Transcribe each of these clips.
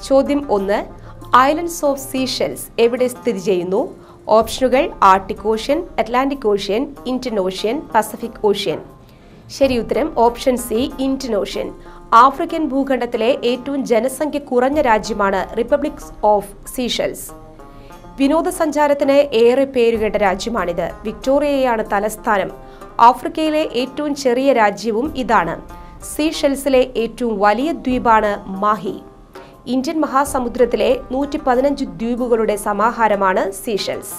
ചോദ്യം 1. Islands of Seychelles എവിടെ സ്ഥിതി ചെയ്യുന്നു? ഓപ്ഷനുകൾ Arctic Ocean, Atlantic Ocean, Indian Ocean, Pacific Ocean. ശരി ഉത്തരം option C, Indian Ocean. African ഭൂഖണ്ഡത്തിലെ ഏറ്റവും ജനസംഖ്യ കുറഞ്ഞ രാജ്യമാണ് റിപ്പബ്ലിക് ഓഫ് സീഷെൽസ്. വിനോദസഞ്ചാരത്തിന് ഏറെ പേരുകേട്ട രാജ്യമാണിത്. വിക്ടോറിയയാണ് തലസ്ഥാനം. ആഫ്രിക്കയിലെ ഏറ്റവും ചെറിയ രാജ്യവും ഇതാണ്. സീഷെൽസിലെ ഏറ്റവും വലിയ ദ്വീപാണ് മാഹി. ഇന്ത്യൻ മഹാസമുദ്രത്തിലെ 115 ദ്വീപുകളുടെ സമാഹാരമാണ് സീഷെൽസ്.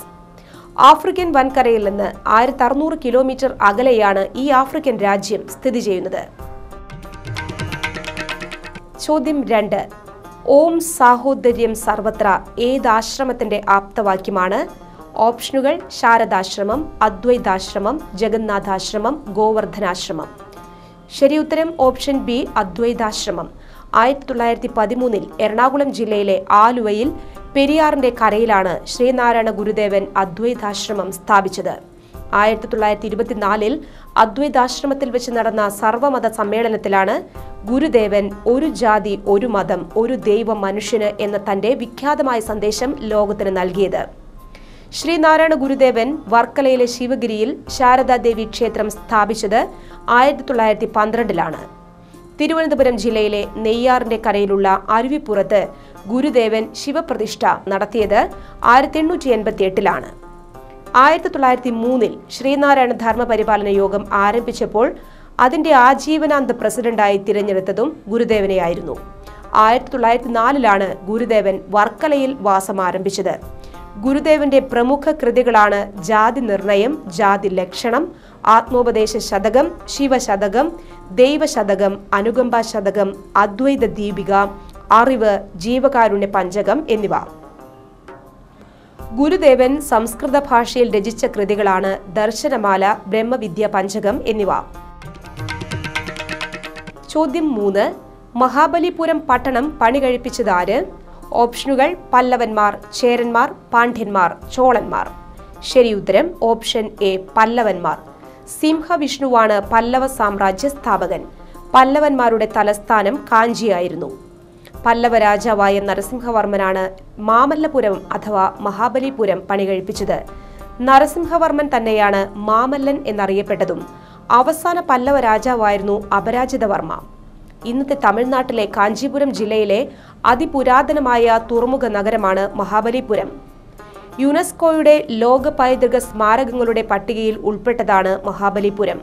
ആഫ്രിക്കൻ വൻകരയിൽ നിന്ന് 1600 കിലോമീറ്റർ അകലെയാണ് ഈ ആഫ്രിക്കൻ രാജ്യം സ്ഥിതി ചെയ്യുന്നത്. ചോദ്യം 2. ഓം സാഹോദര്യം സർവത്ര ഏതാശ്രമത്തിന്റെ ആപ്തവാക്യമാണ്? ഓപ്ഷനുകൾ ശാരദാശ്രമം, അദ്വൈതാശ്രമം, ജഗന്നാഥാശ്രമം, ഗോവർദ്ധനാശ്രമം. ശരി ഉത്തരം ഓപ്ഷൻ ബി, അദ്വൈതാശ്രമം. 1913 എറണാകുളം ജില്ലയിലെ ആലുവയിൽ പെരിയാറിന്റെ കരയിലാണ് ശ്രീനാരായണ ഗുരുദേവൻ അദ്വൈതാശ്രമം സ്ഥാപിച്ചത്. 1924 അദ്വൈതാശ്രമത്തിൽ വെച്ച് നടന്ന സർവമത സമ്മേളനത്തിലാണ് ഗുരുദേവൻ ഒരു ജാതി, ഒരു മതം, ഒരു ദൈവം മനുഷ്യന് എന്ന തന്റെ വിഖ്യാതമായ സന്ദേശം ലോകത്തിന് നൽകിയത്. ശ്രീനാരായണ ഗുരുദേവൻ വർക്കലയിലെ ശിവഗിരിയിൽ ശാരദാദേവി ക്ഷേത്രം സ്ഥാപിച്ചത് 1912 തിരുവനന്തപുരം ജില്ലയിലെ നെയ്യാറിന്റെ കരയിലുള്ള അരുവിപ്പുറത്ത് ഗുരുദേവൻ ശിവപ്രതിഷ്ഠ നടത്തിയത് 1888 1903 ശ്രീനാരായണ ധർമ്മപരിപാലന യോഗം ആരംഭിച്ചപ്പോൾ അതിന്റെ ആജീവനാന്ത പ്രസിഡന്റായി തിരഞ്ഞെടുത്തതും ഗുരുദേവനെയായിരുന്നു. 1904 ഗുരുദേവൻ വർക്കലയിൽ വാസം ആരംഭിച്ചത്. ഗുരുദേവന്റെ പ്രമുഖ കൃതികളാണ് ജാതി നിർണയം, ജാതി ലക്ഷണം, ആത്മോപദേശ ശതകം, ശിവശതകം, ദൈവശതകം, അനുകമ്പ ശതകം, അദ്വൈത ദീപിക, അറിവ്, ജീവകാരുണ്യ പഞ്ചകം എന്നിവ. ഗുരുദേവൻ സംസ്കൃത ഭാഷയിൽ രചിച്ച കൃതികളാണ് ദർശനമാല, ബ്രഹ്മവിദ്യ പഞ്ചകം എന്നിവ. ചോദ്യം 3. മഹാബലിപുരം പട്ടണം പണി കഴിപ്പിച്ചതാര്? ഓപ്ഷനുകൾ പല്ലവന്മാർ, ചേരന്മാർ, പാണ്ഡ്യന്മാർ, ചോളന്മാർ. ശരി ഉത്തരം ഓപ്ഷൻ എ, പല്ലവന്മാർ. സിംഹവിഷ്ണുവാണ് പല്ലവ സാമ്രാജ്യ സ്ഥാപകൻ. പല്ലവന്മാരുടെ തലസ്ഥാനം കാഞ്ചിയായിരുന്നു. പല്ലവ രാജാവായ നരസിംഹവർമ്മനാണ് മാമല്ലപുരം അഥവാ മഹാബലിപുരം പണി കഴിപ്പിച്ചത്. നരസിംഹവർമ്മൻ തന്നെയാണ് മാമല്ലൻ എന്നറിയപ്പെട്ടതും. അവസാന പല്ലവ രാജാവായിരുന്നു അപരാജിതവർമ്മ. ഇന്നത്തെ തമിഴ്നാട്ടിലെ കാഞ്ചീപുരം ജില്ലയിലെ അതിപുരാതനമായ തുറമുഖ നഗരമാണ് മഹാബലിപുരം. യുനെസ്കോയുടെ ലോക പൈതൃക സ്മാരകങ്ങളുടെ പട്ടികയിൽ ഉൾപ്പെട്ടതാണ് മഹാബലിപുരം.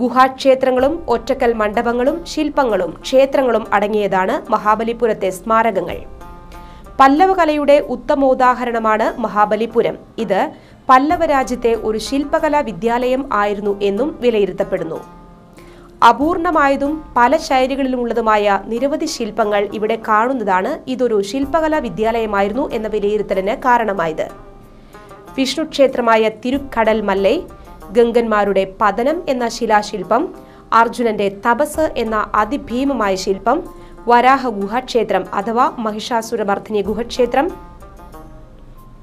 ഗുഹാക്ഷേത്രങ്ങളും ഒറ്റക്കൽ മണ്ഡപങ്ങളും ശില്പങ്ങളും ക്ഷേത്രങ്ങളും അടങ്ങിയതാണ് മഹാബലിപുരത്തെ സ്മാരകങ്ങൾ. പല്ലവ കലയുടെ ഉത്തമോദാഹരണമാണ് മഹാബലിപുരം. ഇത് പല്ലവ രാജ്യത്തെ ഒരു ശില്പകലാ വിദ്യാലയം ആയിരുന്നു എന്നും വിലയിരുത്തപ്പെടുന്നു. അപൂർണമായതും പല ശൈലികളിലുമുള്ളതുമായ നിരവധി ശില്പങ്ങൾ ഇവിടെ കാണുന്നതാണ് ഇതൊരു ശില്പകലാ വിദ്യാലയമായിരുന്നു എന്ന വിലയിരുത്തലിന് കാരണമായത്. വിഷ്ണു ക്ഷേത്രമായ തിരുക്കടൽ മല്ലൈ, ഗംഗന്മാരുടെ പതനം എന്ന ശിലാശില്പം, അർജുനന്റെ തപസ് എന്ന അതിഭീമമായ ശില്പം, വരാഹ ഗുഹാക്ഷേത്രം അഥവാ മഹിഷാസുരമർദ്ദിനി ഗുഹക്ഷേത്രം,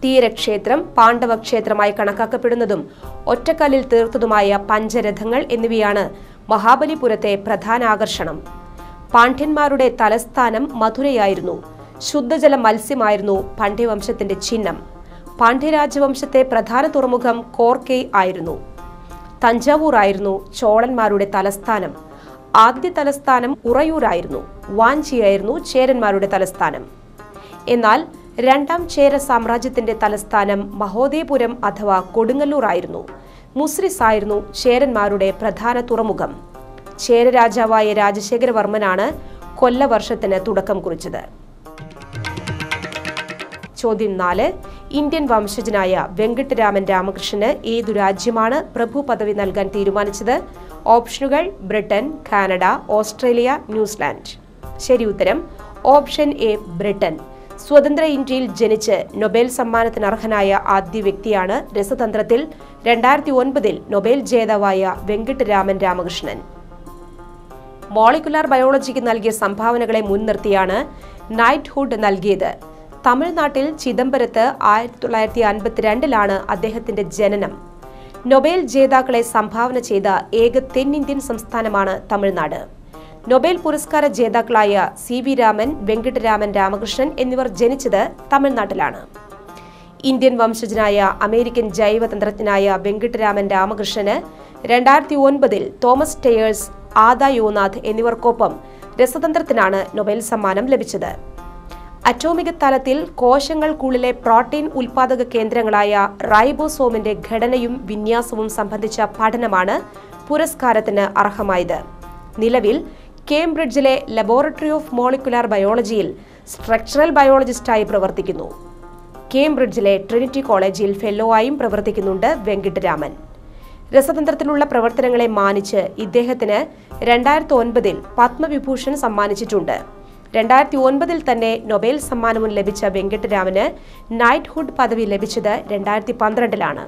തീരക്ഷേത്രം, പാണ്ഡവ ക്ഷേത്രമായി കണക്കാക്കപ്പെടുന്നതും ഒറ്റക്കല്ലിൽ തീർത്തതുമായ പഞ്ചരഥങ്ങൾ എന്നിവയാണ് മഹാബലിപുരത്തെ പ്രധാന ആകർഷണം. പാണ്ഡ്യന്മാരുടെ തലസ്ഥാനം മധുരയായിരുന്നു. ശുദ്ധജല മത്സ്യമായിരുന്നു പാണ്ഡ്യവംശത്തിന്റെ ചിഹ്നം. പാണ്ഡ്യരാജവംശത്തെ പ്രധാന തുറമുഖം കോർക്കൈ ആയിരുന്നു. തഞ്ചാവൂർ ആയിരുന്നു ചോളന്മാരുടെ തലസ്ഥാനം. ആദ്യ തലസ്ഥാനം ഉറയൂരായിരുന്നു. വാഞ്ചിയായിരുന്നു ചേരന്മാരുടെ തലസ്ഥാനം. എന്നാൽ രണ്ടാം ചേര സാമ്രാജ്യത്തിന്റെ തലസ്ഥാനം മഹോദയപുരം അഥവാ കൊടുങ്ങല്ലൂർ ആയിരുന്നു. മുസ്രിസ് ആയിരുന്നു ചേരന്മാരുടെ പ്രധാന തുറമുഖം. ചേരരാജാവായ രാജശേഖരവർമ്മനാണ് കൊല്ലവർഷത്തിന് തുടക്കം കുറിച്ചത്. ചോദ്യം 4. ഇന്ത്യൻ വംശജനായ വെങ്കിട്ടരാമൻ രാമകൃഷ്ണന് ഏതു രാജ്യമാണ് പ്രഭു പദവി നൽകാൻ തീരുമാനിച്ചത്? ഓപ്ഷനുകൾ ബ്രിട്ടൻ, കാനഡ, ഓസ്ട്രേലിയ, ന്യൂസിലാൻഡ്. ശരി ഉത്തരം ഓപ്ഷൻ എ, ബ്രിട്ടൻ. സ്വതന്ത്ര ഇന്ത്യയിൽ ജനിച്ച് നൊബേൽ സമ്മാനത്തിന് അർഹനായ ആദ്യ വ്യക്തിയാണ് രസതന്ത്രത്തിൽ 2009 നൊബേൽ ജേതാവായ വെങ്കിട്ടരാമൻ രാമകൃഷ്ണൻ. മോളിക്കുലാർ ബയോളജിക്ക് നൽകിയ സംഭാവനകളെ മുൻനിർത്തിയാണ് നൈറ്റ്ഹുഡ് നൽകിയത്. തമിഴ്നാട്ടിൽ ചിദംബരത്ത് 1952 അദ്ദേഹത്തിന്റെ ജനനം. നൊബേൽ ജേതാക്കളെ സംഭാവന ചെയ്ത ഏക തെന്നിന്ത്യൻ സംസ്ഥാനമാണ് തമിഴ്നാട്. നൊബേൽ പുരസ്കാര ജേതാക്കളായ CV രാമൻ, വെങ്കിട്ടരാമൻ രാമകൃഷ്ണൻ എന്നിവർ ജനിച്ചത് തമിഴ്നാട്ടിലാണ്. ഇന്ത്യൻ വംശജനായ American ജൈവതന്ത്രജ്ഞനായ Venkitaraman Ramakrishnan 2009 Thomas ടെയേഴ്സ്, ആദാ Yonath എന്നിവർക്കൊപ്പം രസതന്ത്രത്തിനാണ് നൊബേൽ സമ്മാനം ലഭിച്ചത്. അറ്റോമിക തലത്തിൽ കോശങ്ങൾക്കുള്ളിലെ പ്രോട്ടീൻ ഉൽപാദക കേന്ദ്രങ്ങളായ റൈബോസോമിന്റെ ഘടനയും വിന്യാസവും സംബന്ധിച്ച പഠനമാണ് പുരസ്കാരത്തിന് അർഹമായത്. നിലവിൽ കേംബ്രിഡ്ജിലെ ലബോറട്ടറി ഓഫ് മോളിക്കുലാർ ബയോളജിയിൽ സ്ട്രക്ചറൽ ബയോളജിസ്റ്റായി പ്രവർത്തിക്കുന്നു. കേംബ്രിഡ്ജിലെ ട്രിനിറ്റി കോളേജിൽ ഫെല്ലോയായും പ്രവർത്തിക്കുന്നുണ്ട് വെങ്കിട്ടരാമൻ. രസതന്ത്രത്തിലുള്ള പ്രവർത്തനങ്ങളെ മാനിച്ച് ഇദ്ദേഹത്തിന് 2009 പത്മവിഭൂഷൺ സമ്മാനിച്ചിട്ടുണ്ട്. 2009 തന്നെ നൊബേൽ സമ്മാനവും ലഭിച്ച വെങ്കിട്ടരാമന് നൈറ്റ്ഹുഡ് പദവി ലഭിച്ചത് 2012-ലാണ്.